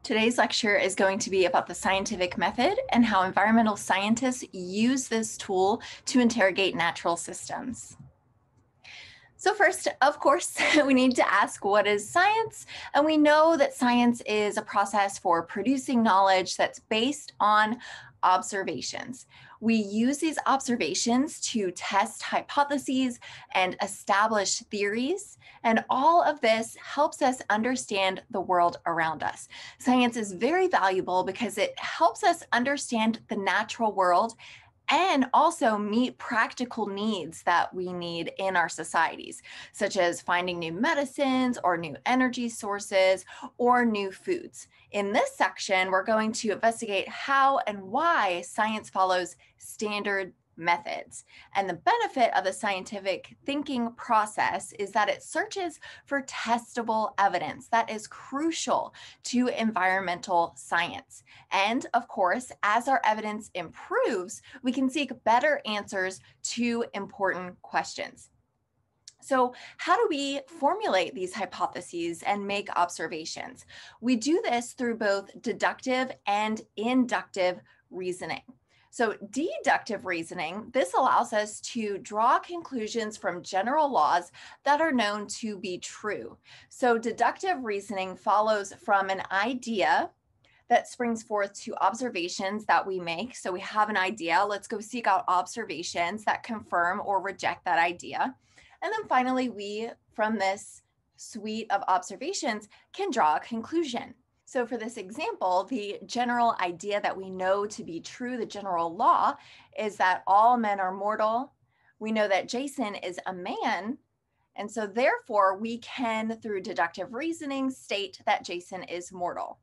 Today's lecture is going to be about the scientific method and how environmental scientists use this tool to interrogate natural systems. So first, of course, we need to ask, what is science? And we know that science is a process for producing knowledge that's based on observations. We use these observations to test hypotheses and establish theories, and all of this helps us understand the world around us. Science is very valuable because it helps us understand the natural world and also meet practical needs that we need in our societies, such as finding new medicines or new energy sources or new foods. In this section, we're going to investigate how and why science follows standard methods. And the benefit of the scientific thinking process is that it searches for testable evidence that is crucial to environmental science. And of course, as our evidence improves, we can seek better answers to important questions. So how do we formulate these hypotheses and make observations? We do this through both deductive and inductive reasoning. So deductive reasoning, this allows us to draw conclusions from general laws that are known to be true. So deductive reasoning follows from an idea that springs forth to observations that we make. So we have an idea, let's go seek out observations that confirm or reject that idea. And then finally, we, from this suite of observations, can draw a conclusion. So for this example, the general idea that we know to be true, the general law, is that all men are mortal. We know that Jason is a man. And so therefore, we can, through deductive reasoning, state that Jason is mortal.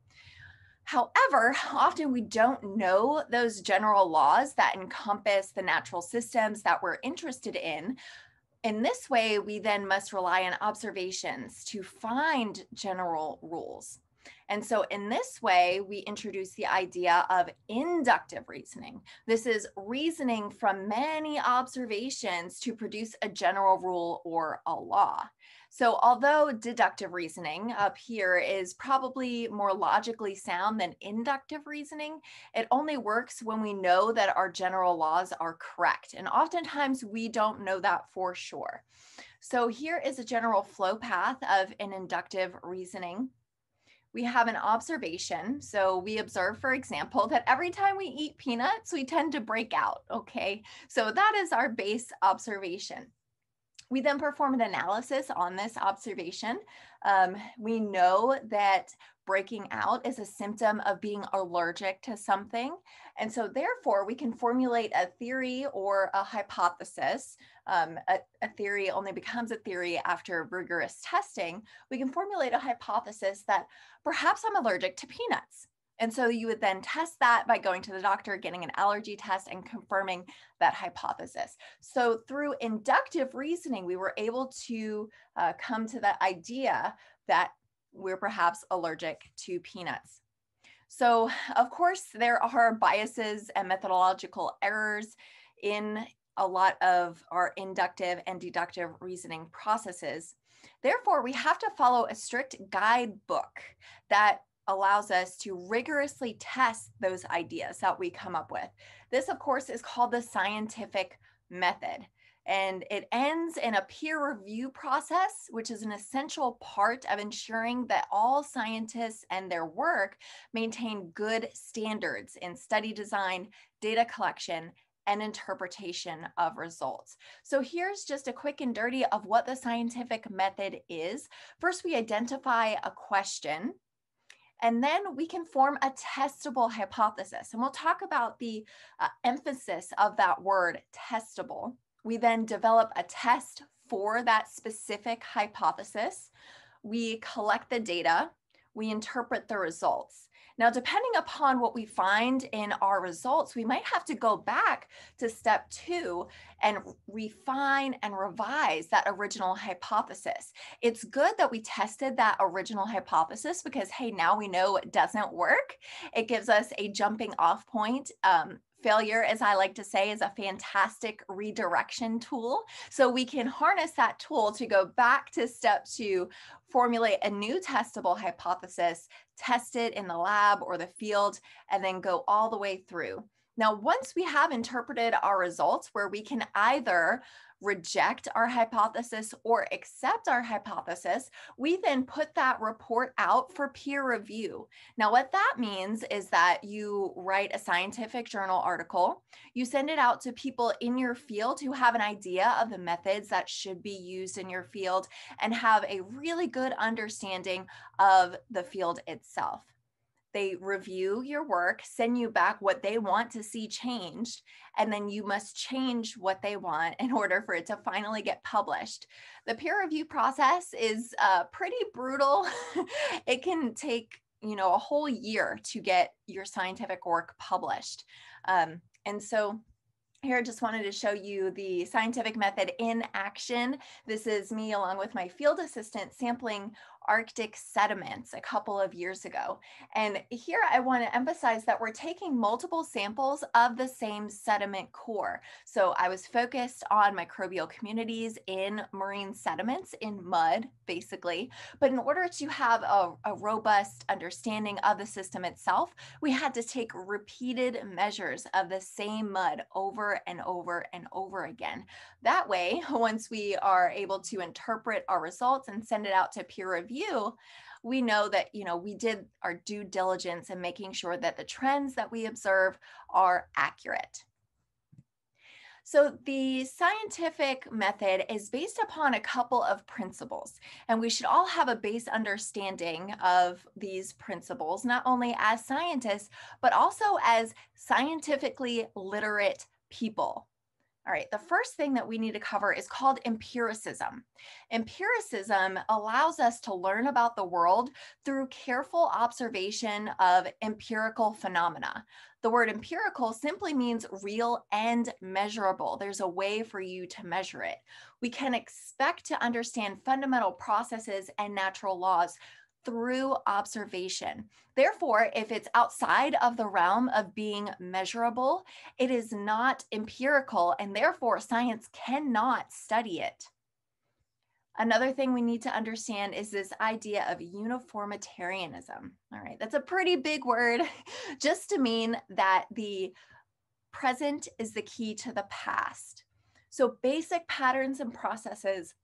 However, often we don't know those general laws that encompass the natural systems that we're interested in. In this way, we then must rely on observations to find general rules. And so in this way, we introduce the idea of inductive reasoning. This is reasoning from many observations to produce a general rule or a law. So although deductive reasoning up here is probably more logically sound than inductive reasoning, it only works when we know that our general laws are correct. And oftentimes we don't know that for sure. So here is a general flow path of an inductive reasoning. We have an observation. So we observe, for example, that every time we eat peanuts, we tend to break out, okay? So that is our base observation. We then perform an analysis on this observation. We know that breaking out is a symptom of being allergic to something. And so therefore, we can formulate a theory or a hypothesis. A theory only becomes a theory after rigorous testing. We can formulate a hypothesis that perhaps I'm allergic to peanuts. And so you would then test that by going to the doctor, getting an allergy test, and confirming that hypothesis. So through inductive reasoning, we were able to come to the idea that we're perhaps allergic to peanuts. So of course, there are biases and methodological errors in a lot of our inductive and deductive reasoning processes. Therefore, we have to follow a strict guidebook that allows us to rigorously test those ideas that we come up with. This, of course, is called the scientific method, and it ends in a peer review process, which is an essential part of ensuring that all scientists and their work maintain good standards in study design, data collection, and interpretation of results. So here's just a quick and dirty of what the scientific method is. First, we identify a question, and then we can form a testable hypothesis. And we'll talk about the emphasis of that word testable. We then develop a test for that specific hypothesis. We collect the data. We interpret the results. Now, depending upon what we find in our results, we might have to go back to step 2 and refine and revise that original hypothesis. It's good that we tested that original hypothesis because, hey, now we know it doesn't work. It gives us a jumping off point Failure, as I like to say, is a fantastic redirection tool. So we can harness that tool to go back to step 2, formulate a new testable hypothesis, test it in the lab or the field, and then go all the way through. Now, once we have interpreted our results where we can either reject our hypothesis or accept our hypothesis, we then put that report out for peer review. Now, what that means is that you write a scientific journal article, you send it out to people in your field who have an idea of the methods that should be used in your field and have a really good understanding of the field itself. They review your work, send you back what they want to see changed, and then you must change what they want in order for it to finally get published. The peer review process is pretty brutal. It can take, a whole year to get your scientific work published. And so here, I just wanted to show you the scientific method in action. This is me along with my field assistant sampling Arctic sediments a couple of years ago. And here I want to emphasize that we're taking multiple samples of the same sediment core. So I was focused on microbial communities in marine sediments, in mud, basically. But in order to have a robust understanding of the system itself, we had to take repeated measures of the same mud over and over and over again. That way, once we are able to interpret our results and send it out to peer review, we know that, we did our due diligence in making sure that the trends that we observe are accurate. So the scientific method is based upon a couple of principles, and we should all have a base understanding of these principles, not only as scientists, but also as scientifically literate people. All right, the first thing that we need to cover is called empiricism. Empiricism allows us to learn about the world through careful observation of empirical phenomena. The word empirical simply means real and measurable. There's a way for you to measure it. We can expect to understand fundamental processes and natural laws through observation. Therefore, if it's outside of the realm of being measurable, it is not empirical, and therefore science cannot study it. Another thing we need to understand is this idea of uniformitarianism. All right, that's a pretty big word, just to mean that the present is the key to the past. So basic patterns and processes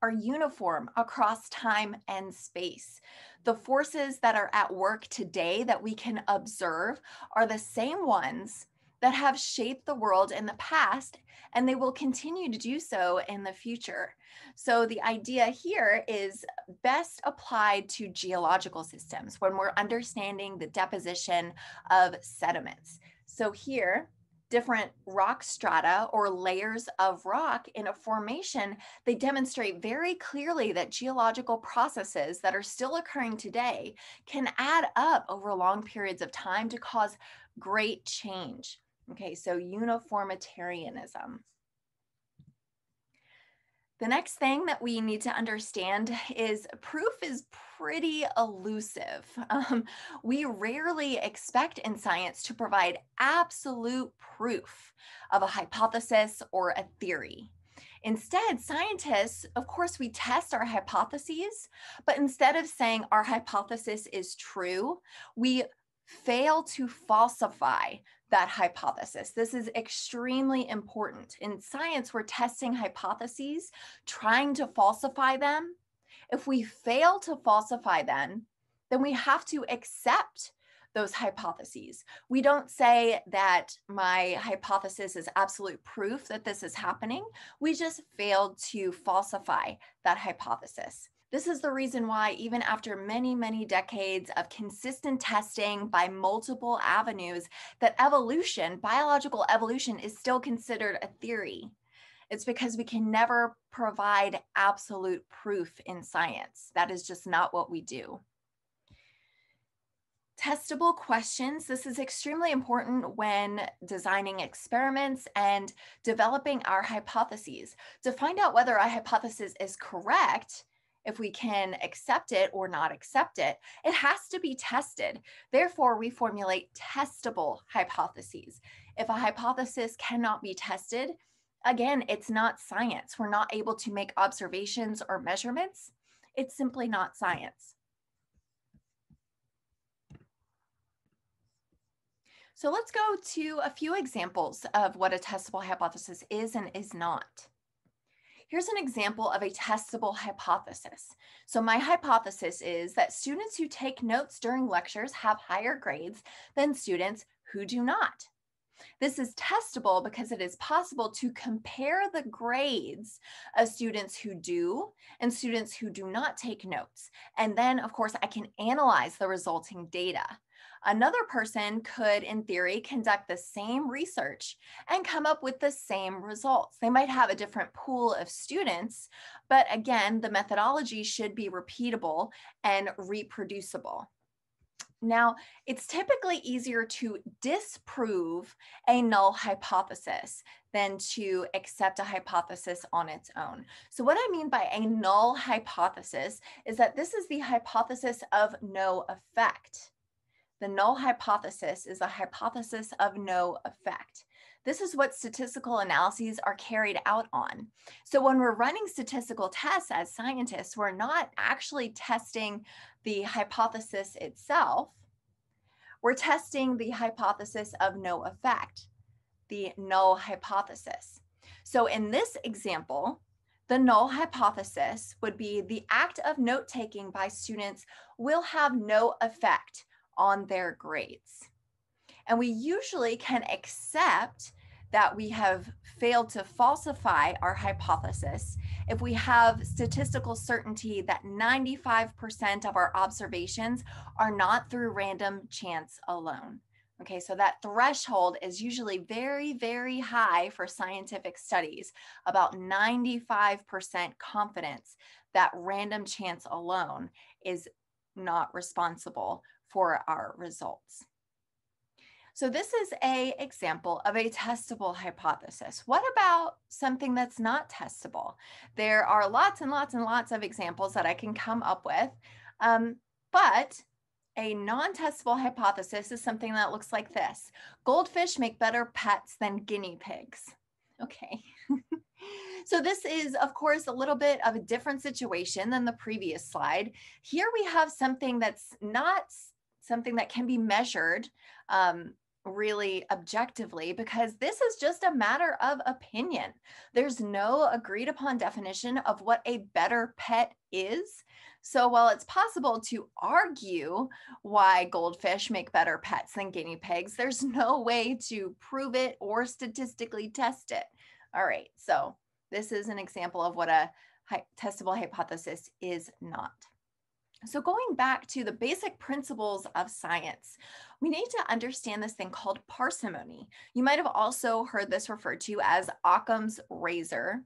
are uniform across time and space. The forces that are at work today that we can observe are the same ones that have shaped the world in the past, and they will continue to do so in the future. So the idea here is best applied to geological systems when we're understanding the deposition of sediments. So here, different rock strata or layers of rock in a formation, they demonstrate very clearly that geological processes that are still occurring today can add up over long periods of time to cause great change. Okay, so uniformitarianism. The next thing that we need to understand is proof is pretty elusive. We rarely expect in science to provide absolute proof of a hypothesis or a theory. Instead, scientists, of course, we test our hypotheses, but instead of saying our hypothesis is true, we fail to falsify that hypothesis. This is extremely important. In science, we're testing hypotheses, trying to falsify them. If we fail to falsify them, then we have to accept those hypotheses. We don't say that my hypothesis is absolute proof that this is happening. We just failed to falsify that hypothesis. This is the reason why even after many, many decades of consistent testing by multiple avenues, that evolution, biological evolution, is still considered a theory. It's because we can never provide absolute proof in science. That is just not what we do. Testable questions. This is extremely important when designing experiments and developing our hypotheses. To find out whether a hypothesis is correct, if we can accept it or not accept it, it has to be tested. Therefore, we formulate testable hypotheses. If a hypothesis cannot be tested, again, it's not science. We're not able to make observations or measurements. It's simply not science. So let's go to a few examples of what a testable hypothesis is and is not. Here's an example of a testable hypothesis. So my hypothesis is that students who take notes during lectures have higher grades than students who do not. This is testable because it is possible to compare the grades of students who do and students who do not take notes. And then, of course, I can analyze the resulting data. Another person could, in theory, conduct the same research and come up with the same results. They might have a different pool of students, but again, the methodology should be repeatable and reproducible. Now, it's typically easier to disprove a null hypothesis than to accept a hypothesis on its own. So what I mean by a null hypothesis is that this is the hypothesis of no effect. The null hypothesis is a hypothesis of no effect. This is what statistical analyses are carried out on. So when we're running statistical tests as scientists, we're not actually testing the hypothesis itself. We're testing the hypothesis of no effect, the null hypothesis. So in this example, the null hypothesis would be the act of note-taking by students will have no effect on their grades. And we usually can accept that we have failed to falsify our hypothesis if we have statistical certainty that 95% of our observations are not through random chance alone. Okay, so that threshold is usually very, very high for scientific studies, about 95% confidence that random chance alone is not responsible for our results. So this is an example of a testable hypothesis. What about something that's not testable? There are lots and lots and lots of examples that I can come up with, but a non-testable hypothesis is something that looks like this. Goldfish make better pets than guinea pigs. Okay. So this is, of course, a little bit of a different situation than the previous slide. Here we have something that's not something that can be measured really objectively, because this is just a matter of opinion. There's no agreed upon definition of what a better pet is. So while it's possible to argue why goldfish make better pets than guinea pigs, there's no way to prove it or statistically test it. All right, so this is an example of what a testable hypothesis is not. So going back to the basic principles of science, we need to understand this thing called parsimony. You might have also heard this referred to as Occam's razor.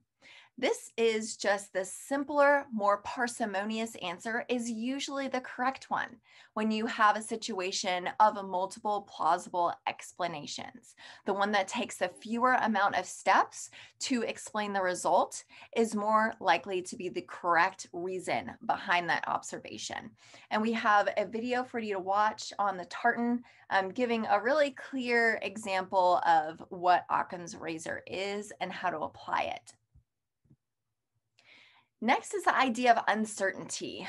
This is just the simpler, more parsimonious answer is usually the correct one when you have a situation of multiple plausible explanations. The one that takes a fewer amount of steps to explain the result is more likely to be the correct reason behind that observation. And we have a video for you to watch on the tartan giving a really clear example of what Occam's razor is and how to apply it. Next is the idea of uncertainty.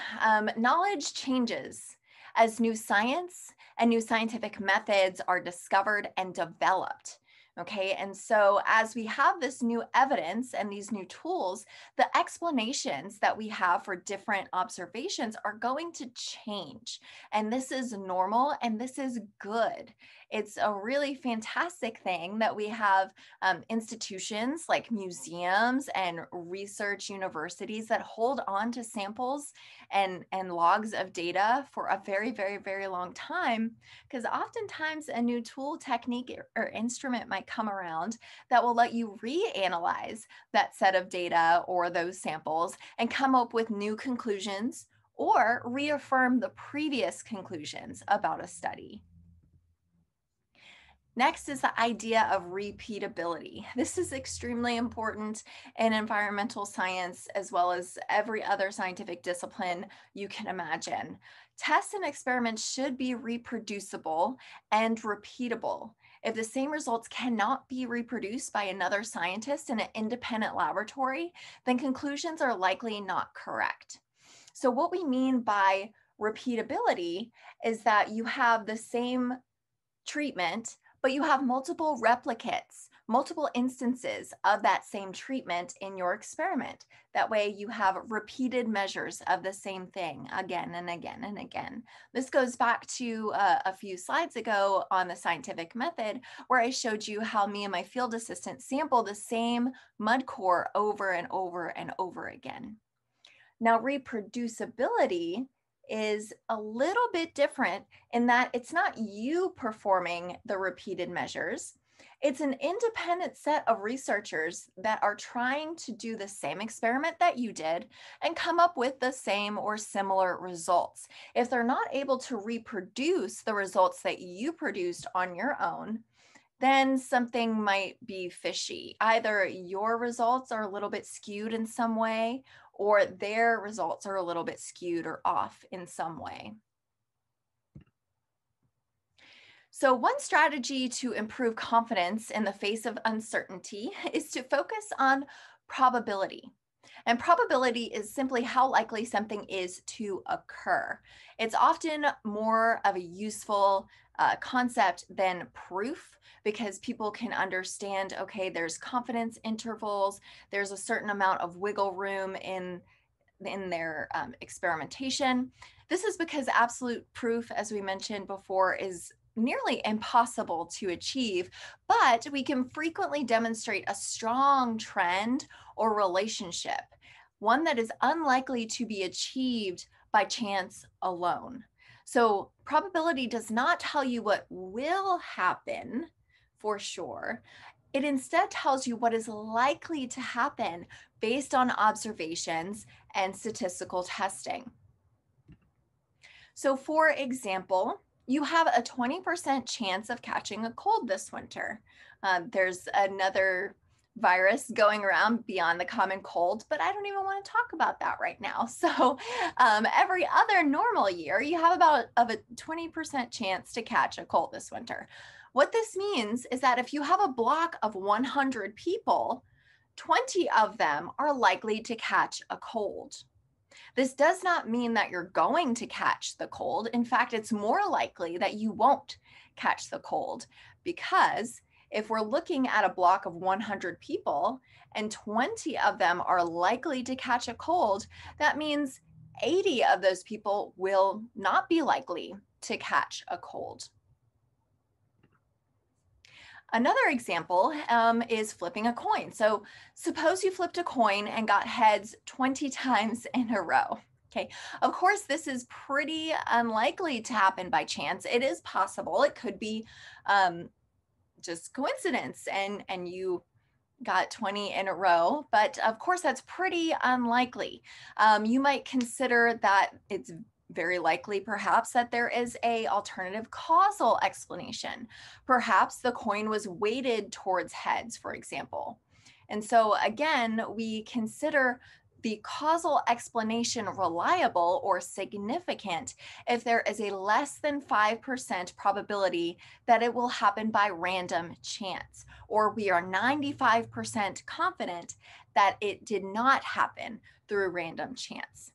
Knowledge changes as new science and new scientific methods are discovered and developed. Okay, and so as we have this new evidence and these new tools, the explanations that we have for different observations are going to change. And this is normal and this is good. It's a really fantastic thing that we have institutions like museums and research universities that hold on to samples and logs of data for a very, very, very long time, because oftentimes a new tool, technique, or instrument might come around that will let you reanalyze that set of data or those samples and come up with new conclusions or reaffirm the previous conclusions about a study. Next is the idea of repeatability. This is extremely important in environmental science as well as every other scientific discipline you can imagine. Tests and experiments should be reproducible and repeatable. If the same results cannot be reproduced by another scientist in an independent laboratory, then conclusions are likely not correct. So what we mean by repeatability is that you have the same treatment, but you have multiple replicates, multiple instances of that same treatment in your experiment. That way you have repeated measures of the same thing again and again and again. This goes back to a few slides ago on the scientific method, where I showed you how me and my field assistant sample the same mud core over and over and over again. Now, reproducibility is a little bit different in that it's not you performing the repeated measures. It's an independent set of researchers that are trying to do the same experiment that you did and come up with the same or similar results. If they're not able to reproduce the results that you produced on your own, then something might be fishy. Either your results are a little bit skewed in some way, or their results are a little bit skewed or off in some way. So one strategy to improve confidence in the face of uncertainty is to focus on probability. And probability is simply how likely something is to occur. It's often more of a useful concept than proof, because people can understand, okay, there's confidence intervals, there's a certain amount of wiggle room in their experimentation. This is because absolute proof, as we mentioned before, is nearly impossible to achieve, but we can frequently demonstrate a strong trend or relationship, one that is unlikely to be achieved by chance alone. So probability does not tell you what will happen for sure. It instead tells you what is likely to happen based on observations and statistical testing. So for example, you have a 20% chance of catching a cold this winter. There's another virus going around beyond the common cold, but I don't even want to talk about that right now. So every other normal year, you have about a 20% chance to catch a cold this winter. What this means is that if you have a block of 100 people, 20 of them are likely to catch a cold. This does not mean that you're going to catch the cold. In fact, it's more likely that you won't catch the cold, because if we're looking at a block of 100 people and 20 of them are likely to catch a cold, that means 80 of those people will not be likely to catch a cold. Another example is flipping a coin. So suppose you flipped a coin and got heads 20 times in a row. Okay, of course, this is pretty unlikely to happen by chance. It is possible. It could be just coincidence and you got 20 in a row, but of course, that's pretty unlikely. You might consider that it's very likely perhaps that there is a alternative causal explanation. Perhaps the coin was weighted towards heads, for example. And so again, we consider the causal explanation reliable or significant if there is a less than 5% probability that it will happen by random chance, or we are 95% confident that it did not happen through random chance.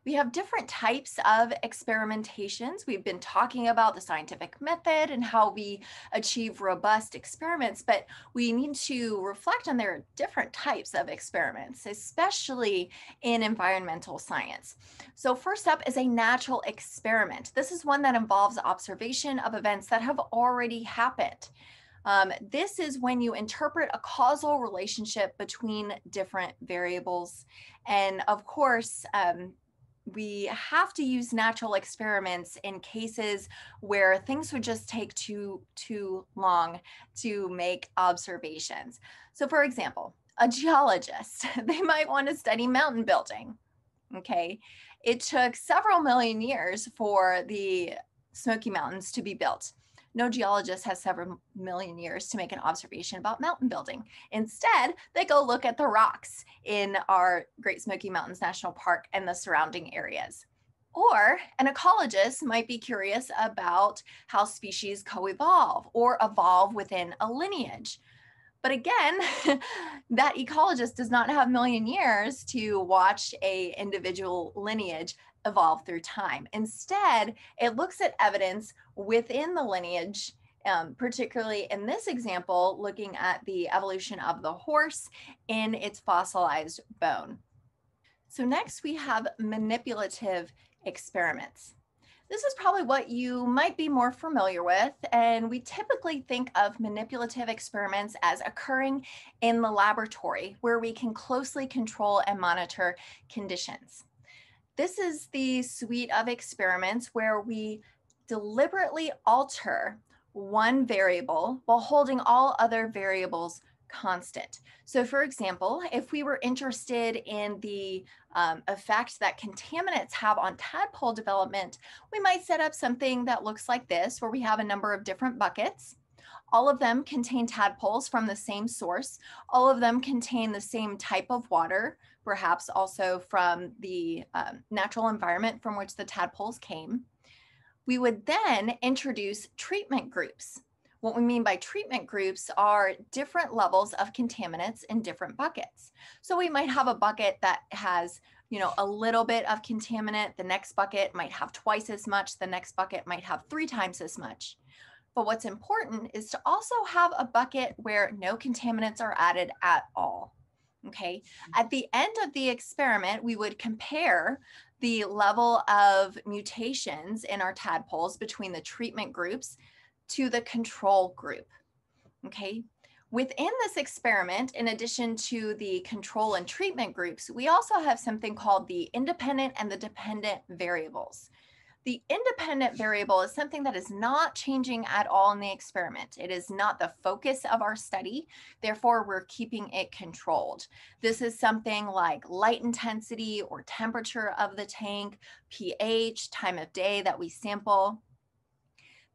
We have different types of experimentations. We've been talking about the scientific method and how we achieve robust experiments, but we need to reflect on their different types of experiments, especially in environmental science. So first up is a natural experiment. This is one that involves observation of events that have already happened. This is when you interpret a causal relationship between different variables. And of course, we have to use natural experiments in cases where things would just take too long to make observations. So for example, a geologist, they might want to study mountain building. Okay, it took several million years for the Smoky Mountains to be built. No geologist has several million years to make an observation about mountain building. Instead, they go look at the rocks in our Great Smoky Mountains National Park and the surrounding areas. Or an ecologist might be curious about how species co-evolve or evolve within a lineage. But again, that ecologist does not have a million years to watch a individual lineage evolve through time. Instead, it looks at evidence within the lineage, particularly in this example, looking at the evolution of the horse in its fossilized bone. So next we have manipulative experiments. This is probably what you might be more familiar with, and we typically think of manipulative experiments as occurring in the laboratory where we can closely control and monitor conditions. This is the suite of experiments where we deliberately alter one variable while holding all other variables constant. So for example, if we were interested in the effect that contaminants have on tadpole development, we might set up something that looks like this, where we have a number of different buckets. All of them contain tadpoles from the same source. All of them contain the same type of water, perhaps also from the natural environment from which the tadpoles came. We would then introduce treatment groups. What we mean by treatment groups are different levels of contaminants in different buckets. So we might have a bucket that has, a little bit of contaminant. The next bucket might have twice as much. The next bucket might have 3 times as much. But what's important is to also have a bucket where no contaminants are added at all. Okay. At the end of the experiment, we would compare the level of mutations in our tadpoles between the treatment groups to the control group. Okay. Within this experiment, in addition to the control and treatment groups, we also have something called the independent and the dependent variables. The independent variable is something that is not changing at all in the experiment. It is not the focus of our study. Therefore, we're keeping it controlled. This is something like light intensity or temperature of the tank, pH, time of day that we sample.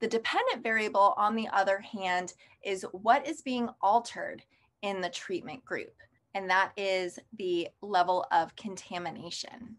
The dependent variable, on the other hand, is what is being altered in the treatment group, and that is the level of contamination.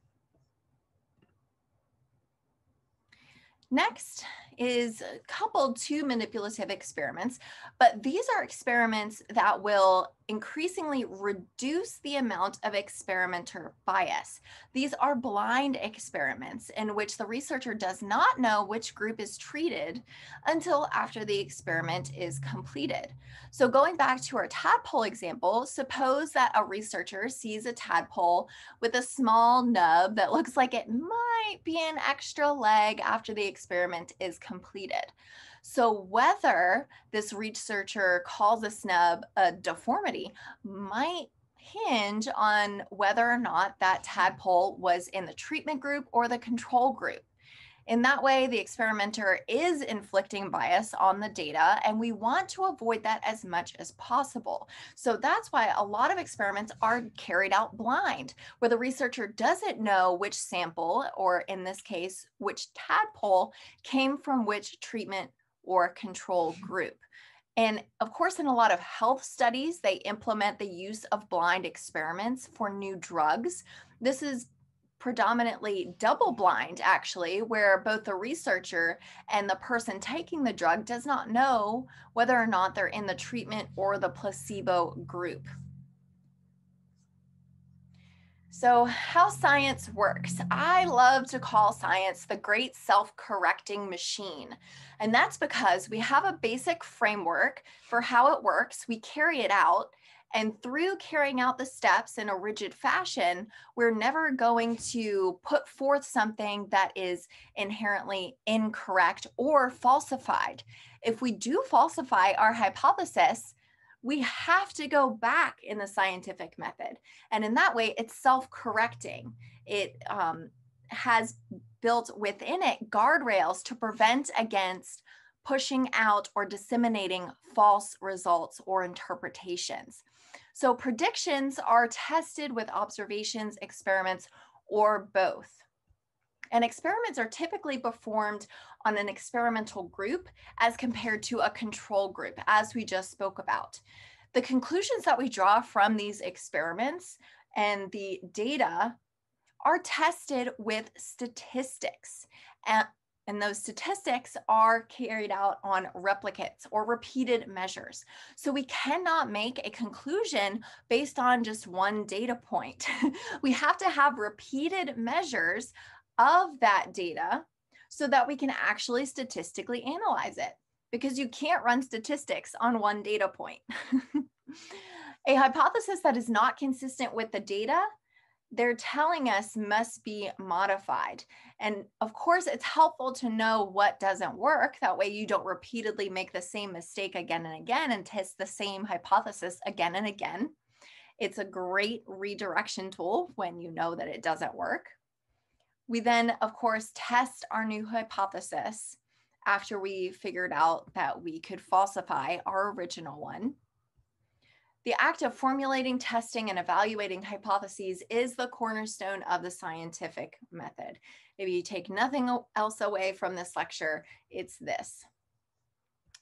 Next is coupled to manipulative experiments, but these are experiments that will increasingly reduce the amount of experimenter bias. These are blind experiments in which the researcher does not know which group is treated until after the experiment is completed. So going back to our tadpole example, suppose that a researcher sees a tadpole with a small nub that looks like it might be an extra leg after the experiment is completed. So whether this researcher calls a snub a deformity might hinge on whether or not that tadpole was in the treatment group or the control group. In that way, the experimenter is inflicting bias on the data, and we want to avoid that as much as possible. So that's why a lot of experiments are carried out blind, where the researcher doesn't know which sample, or in this case, which tadpole came from which treatment or control group. And of course, in a lot of health studies, they implement the use of blind experiments for new drugs. This is predominantly double blind, actually, where both the researcher and the person taking the drug does not know whether or not they're in the treatment or the placebo group. So how science works. I love to call science the great self-correcting machine. And that's because we have a basic framework for how it works. We carry it out. And through carrying out the steps in a rigid fashion, we're never going to put forth something that is inherently incorrect or falsified. If we do falsify our hypothesis, we have to go back in the scientific method. And in that way, it's self-correcting. It has built within it guardrails to prevent against pushing out or disseminating false results or interpretations. So predictions are tested with observations, experiments, or both. And experiments are typically performed on an experimental group as compared to a control group, as we just spoke about. The conclusions that we draw from these experiments and the data are tested with statistics. And those statistics are carried out on replicates or repeated measures. So we cannot make a conclusion based on just one data point. We have to have repeated measures of that data so that we can actually statistically analyze it, because you can't run statistics on one data point. A hypothesis that is not consistent with the data they're telling us must be modified. And of course, it's helpful to know what doesn't work. That way you don't repeatedly make the same mistake again and again and test the same hypothesis again and again. It's a great redirection tool when you know that it doesn't work. We then, of course, test our new hypothesis after we figured out that we could falsify our original one. The act of formulating, testing, and evaluating hypotheses is the cornerstone of the scientific method. If you take nothing else away from this lecture, it's this.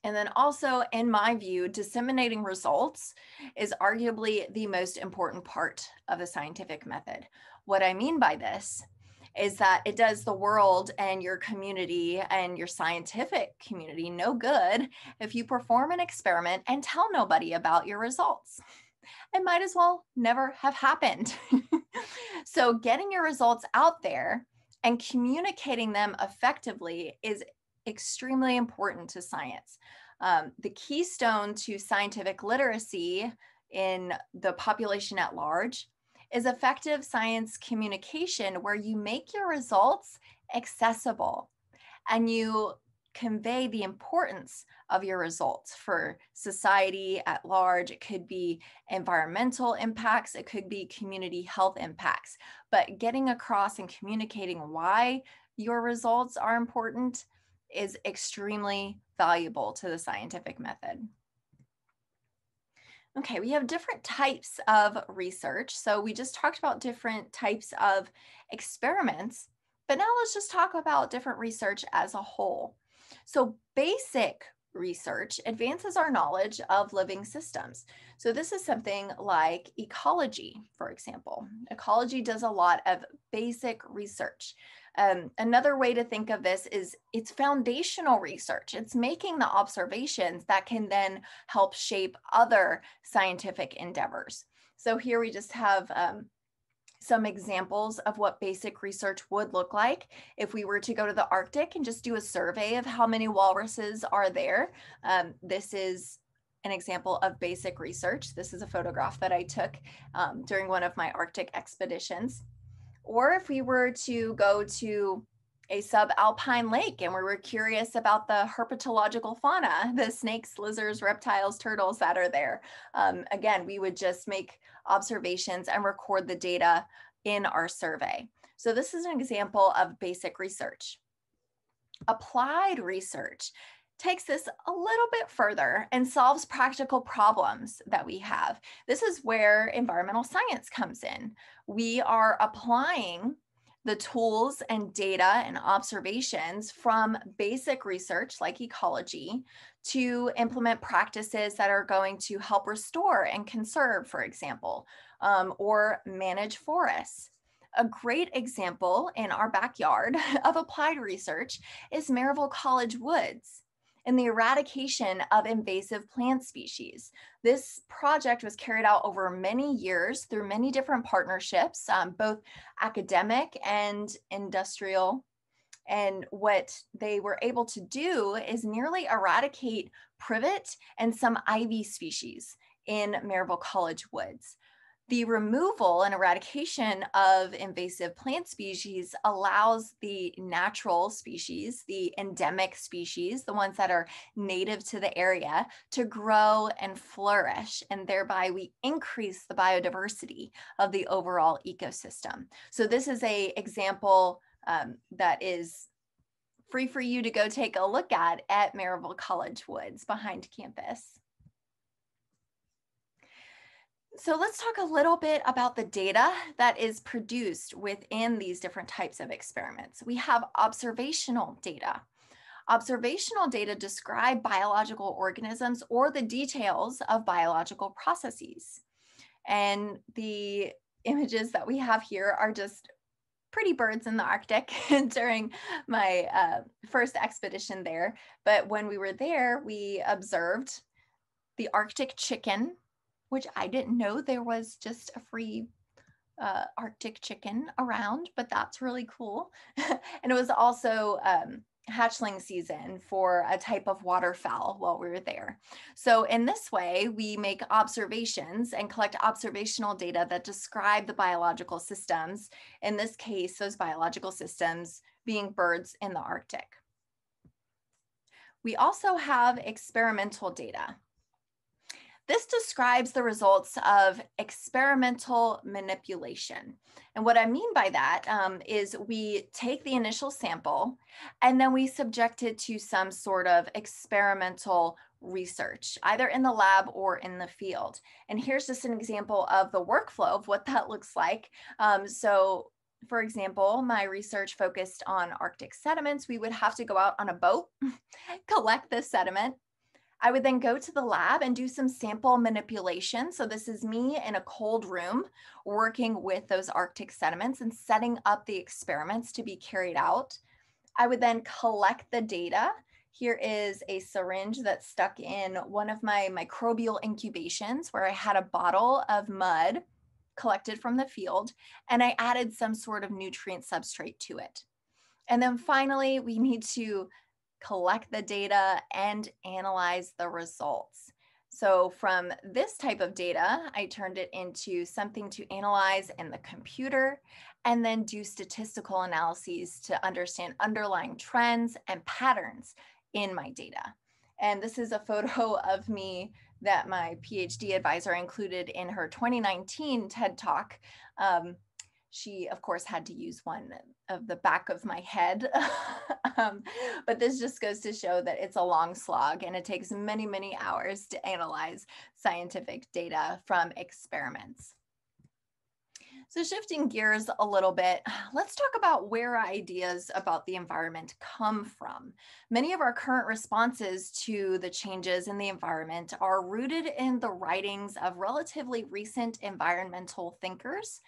And then also, in my view, disseminating results is arguably the most important part of the scientific method. What I mean by this is that it does the world and your community and your scientific community no good if you perform an experiment and tell nobody about your results. It might as well never have happened. So getting your results out there and communicating them effectively is extremely important to science. The keystone to scientific literacy in the population at large is effective science communication, where you make your results accessible and you convey the importance of your results for society at large. It could be environmental impacts, it could be community health impacts, but getting across and communicating why your results are important is extremely valuable to the scientific method. Okay, we have different types of research. So we just talked about different types of experiments, but now let's just talk about different research as a whole. So basic research advances our knowledge of living systems. So this is something like ecology, for example. Ecology does a lot of basic research. Another way to think of this is it's foundational research. It's making the observations that can then help shape other scientific endeavors. So here we just have some examples of what basic research would look like if we were to go to the Arctic and just do a survey of how many walruses are there. This is an example of basic research. This is a photograph that I took during one of my Arctic expeditions. Or if we were to go to a subalpine lake and we were curious about the herpetological fauna, the snakes, lizards, reptiles, turtles that are there. Again, we would just make observations and record the data in our survey. So this is an example of basic research. Applied research takes this a little bit further and solves practical problems that we have. This is where environmental science comes in. We are applying the tools and data and observations from basic research like ecology to implement practices that are going to help restore and conserve, for example, or manage forests. A great example in our backyard of applied research is Maryville College Woods and the eradication of invasive plant species. This project was carried out over many years through many different partnerships, both academic and industrial. And what they were able to do is nearly eradicate privet and some ivy species in Maryville College Woods. The removal and eradication of invasive plant species allows the natural species, the endemic species, the ones that are native to the area, to grow and flourish. And thereby we increase the biodiversity of the overall ecosystem. So this is an example that is free for you to go take a look at Maryville College Woods behind campus. So let's talk a little bit about the data that is produced within these different types of experiments. We have observational data. Observational data describe biological organisms or the details of biological processes. And the images that we have here are just pretty birds in the Arctic during my first expedition there. But when we were there, we observed the Arctic chicken, which I didn't know there was just a free Arctic chicken around, but that's really cool. And it was also hatchling season for a type of waterfowl while we were there. So in this way, we make observations and collect observational data that describe the biological systems. In this case, those biological systems being birds in the Arctic. We also have experimental data. This describes the results of experimental manipulation. And what I mean by that is we take the initial sample and then we subject it to some sort of experimental research, either in the lab or in the field. And here's just an example of the workflow of what that looks like. So for example, my research focused on Arctic sediments. We would have to go out on a boat, collect this sediment. I would then go to the lab and do some sample manipulation. So this is me in a cold room working with those Arctic sediments and setting up the experiments to be carried out. I would then collect the data. Here is a syringe that's stuck in one of my microbial incubations where I had a bottle of mud collected from the field and I added some sort of nutrient substrate to it. And then finally, we need to collect the data and analyze the results. So from this type of data, I turned it into something to analyze in the computer and then do statistical analyses to understand underlying trends and patterns in my data. And this is a photo of me that my PhD advisor included in her 2019 TED Talk. She, of course, had to use one of the back of my head. But this just goes to show that it's a long slog and it takes many, many hours to analyze scientific data from experiments. So shifting gears a little bit, let's talk about where ideas about the environment come from. Many of our current responses to the changes in the environment are rooted in the writings of relatively recent environmental thinkers.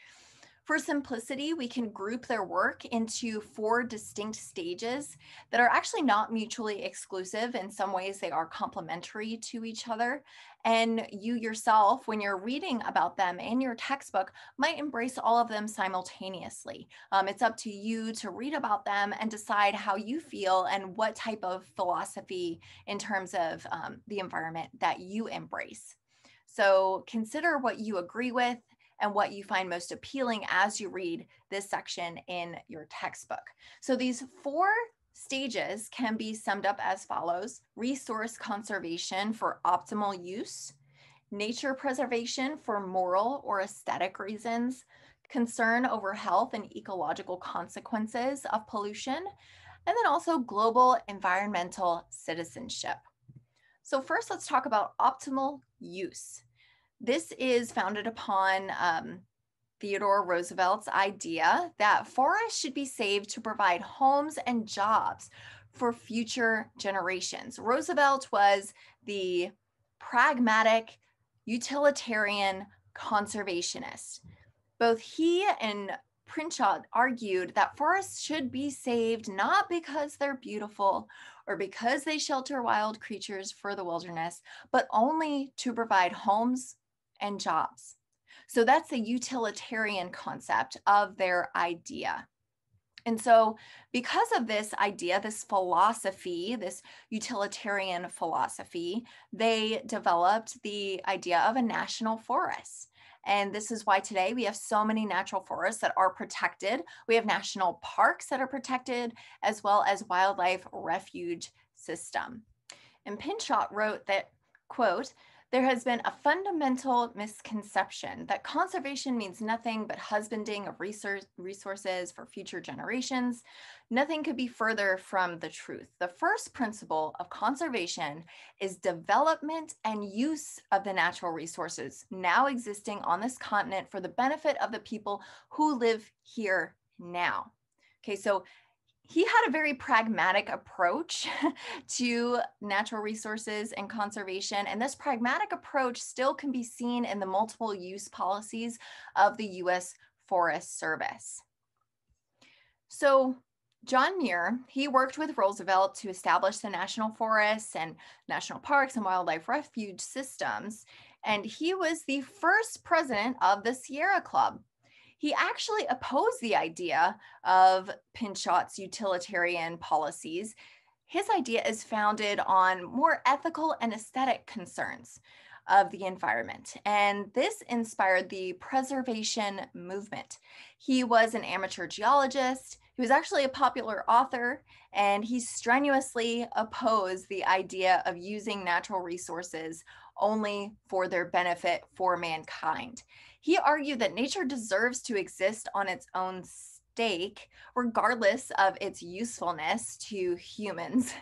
For simplicity, we can group their work into 4 distinct stages that are actually not mutually exclusive. In some ways, they are complementary to each other. And you yourself, when you're reading about them in your textbook, might embrace all of them simultaneously. It's up to you to read about them and decide how you feel and what type of philosophy in terms of the environment that you embrace. So consider what you agree with and what you find most appealing as you read this section in your textbook. So these 4 stages can be summed up as follows: resource conservation for optimal use, nature preservation for moral or aesthetic reasons, concern over health and ecological consequences of pollution, and then also global environmental citizenship. So first, let's talk about optimal use. This is founded upon Theodore Roosevelt's idea that forests should be saved to provide homes and jobs for future generations. Roosevelt was the pragmatic, utilitarian conservationist. Both he and Pinchot argued that forests should be saved not because they're beautiful or because they shelter wild creatures for the wilderness, but only to provide homes and jobs. So that's the utilitarian concept of their idea. And so because of this idea, this philosophy, this utilitarian philosophy, they developed the idea of a national forest. And this is why today we have so many natural forests that are protected. We have national parks that are protected, as well as wildlife refuge system. And Pinchot wrote that, quote, "There has been a fundamental misconception that conservation means nothing but husbanding of resources for future generations. Nothing could be further from the truth. The first principle of conservation is development and use of the natural resources now existing on this continent for the benefit of the people who live here now." Okay, so he had a very pragmatic approach to natural resources and conservation. And this pragmatic approach still can be seen in the multiple use policies of the US Forest Service. So John Muir, he worked with Roosevelt to establish the national forests and national parks and wildlife refuge systems. And he was the first president of the Sierra Club. He actually opposed the idea of Pinchot's utilitarian policies. His idea is founded on more ethical and aesthetic concerns of the environment, and this inspired the preservation movement. He was an amateur geologist. He was actually a popular author, and he strenuously opposed the idea of using natural resources only for their benefit for mankind. He argued that nature deserves to exist on its own stake, regardless of its usefulness to humans.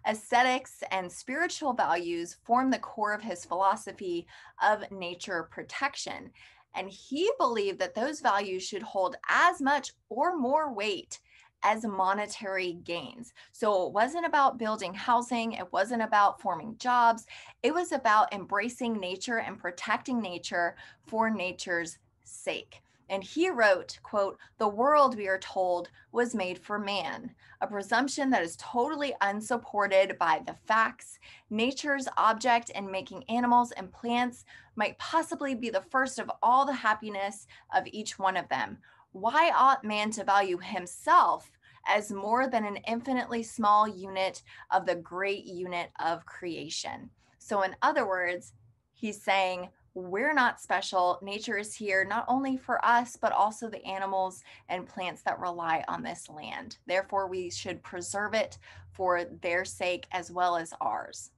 Aesthetics and spiritual values form the core of his philosophy of nature protection. And he believed that those values should hold as much or more weight as monetary gains. So it wasn't about building housing, it wasn't about forming jobs, it was about embracing nature and protecting nature for nature's sake. And he wrote, quote, "The world, we are told, was made for man, a presumption that is totally unsupported by the facts. Nature's object in making animals and plants might possibly be the first of all the happiness of each one of them. Why ought man to value himself as more than an infinitely small unit of the great unit of creation?" So in other words, he's saying, we're not special. Nature is here not only for us, but also the animals and plants that rely on this land. Therefore, we should preserve it for their sake as well as ours.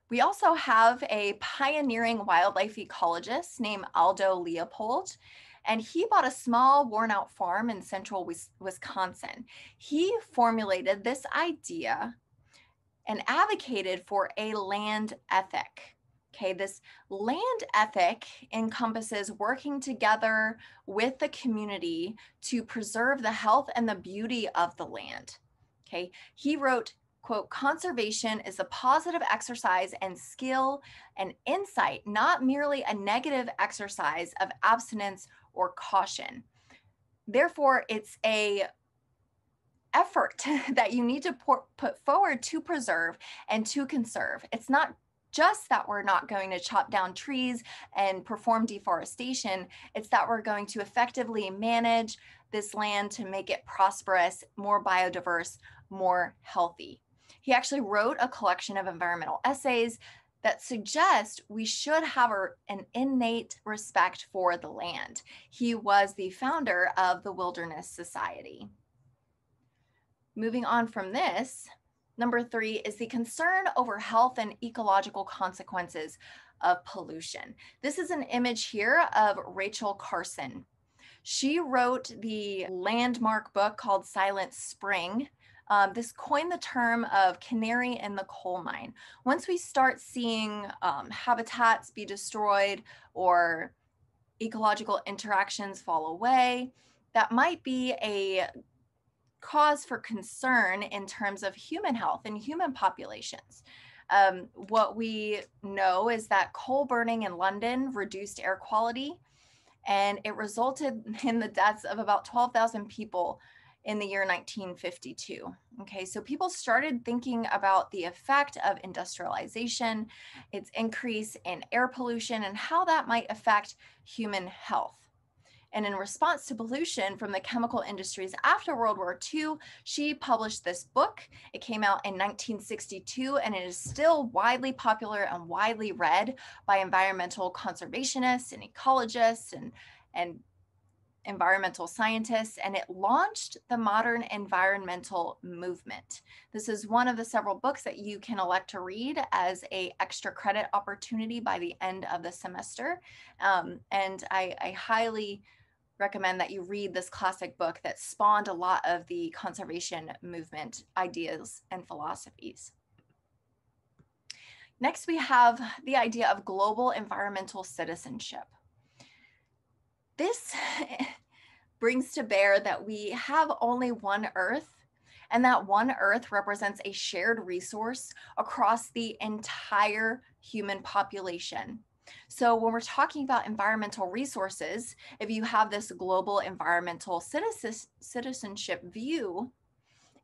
We also have a pioneering wildlife ecologist named Aldo Leopold, and he bought a small worn out farm in central Wisconsin. He formulated this idea and advocated for a land ethic. Okay, this land ethic encompasses working together with the community to preserve the health and the beauty of the land. Okay, he wrote, quote, "Conservation is a positive exercise and skill and insight, not merely a negative exercise of abstinence or caution. Therefore, it's a effort that you need to put forward to preserve and to conserve. It's not just that we're not going to chop down trees and perform deforestation, it's that we're going to effectively manage this land to make it prosperous, more biodiverse, more healthy." He actually wrote a collection of environmental essays that suggest we should have an innate respect for the land. He was the founder of the Wilderness Society. Moving on from this, number 3 is the concern over health and ecological consequences of pollution. This is an image here of Rachel Carson. She wrote the landmark book called Silent Spring. This coined the term of canary in the coal mine. Once we start seeing habitats be destroyed or ecological interactions fall away, that might be a cause for concern in terms of human health and human populations. What we know is that coal burning in London reduced air quality, and it resulted in the deaths of about 12,000 people in the year 1952. Okay, so people started thinking about the effect of industrialization, its increase in air pollution, and how that might affect human health. And in response to pollution from the chemical industries after World War II, she published this book. It came out in 1962, and it is still widely popular and widely read by environmental conservationists and ecologists and environmental scientists, and it launched the modern environmental movement. This is one of the several books that you can elect to read as an extra credit opportunity by the end of the semester. And I highly recommend that you read this classic book that spawned a lot of the conservation movement ideas and philosophies. Next, we have the idea of global environmental citizenship. This brings to bear that we have only one Earth, and that one Earth represents a shared resource across the entire human population. So when we're talking about environmental resources, if you have this global environmental citizenship view,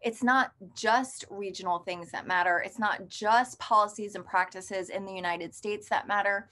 it's not just regional things that matter. It's not just policies and practices in the United States that matter.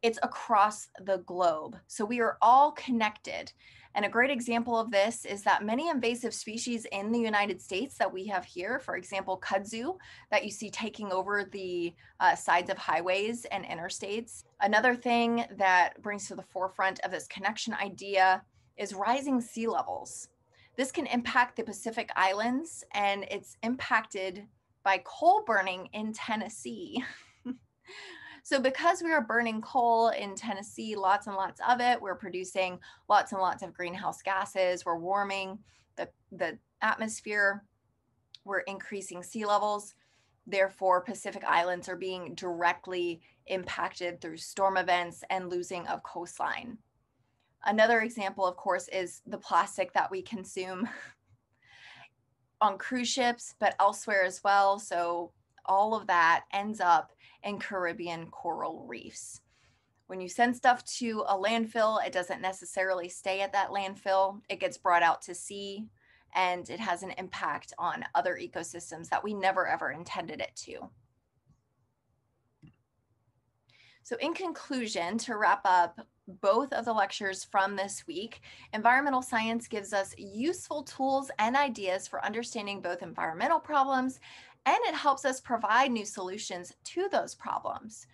It's across the globe. So we are all connected. And a great example of this is that many invasive species in the United States that we have here, for example, kudzu, that you see taking over the sides of highways and interstates. Another thing that brings to the forefront of this connection idea is rising sea levels. This can impact the Pacific Islands, and it's impacted by coal burning in Tennessee. So because we are burning coal in Tennessee, lots and lots of it, we're producing lots and lots of greenhouse gases, we're warming the atmosphere, we're increasing sea levels. Therefore, Pacific Islands are being directly impacted through storm events and losing of coastline. Another example, of course, is the plastic that we consume on cruise ships, but elsewhere as well. So all of that ends up in Caribbean coral reefs. When you send stuff to a landfill, it doesn't necessarily stay at that landfill. It gets brought out to sea, and it has an impact on other ecosystems that we never ever intended it to. So in conclusion, to wrap up both of the lectures from this week, environmental science gives us useful tools and ideas for understanding both environmental problems, and it helps us provide new solutions to those problems.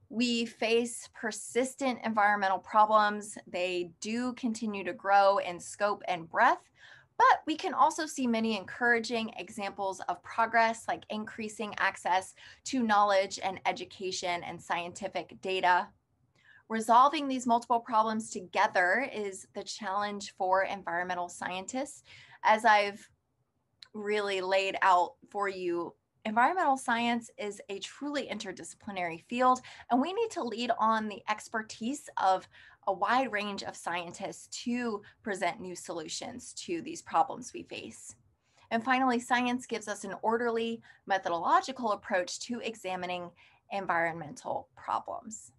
We face persistent environmental problems. They do continue to grow in scope and breadth, but we can also see many encouraging examples of progress, like increasing access to knowledge and education and scientific data. Resolving these multiple problems together is the challenge for environmental scientists. As I've really laid out for you, environmental science is a truly interdisciplinary field, and we need to lead on the expertise of a wide range of scientists to present new solutions to these problems we face. And finally, science gives us an orderly methodological approach to examining environmental problems.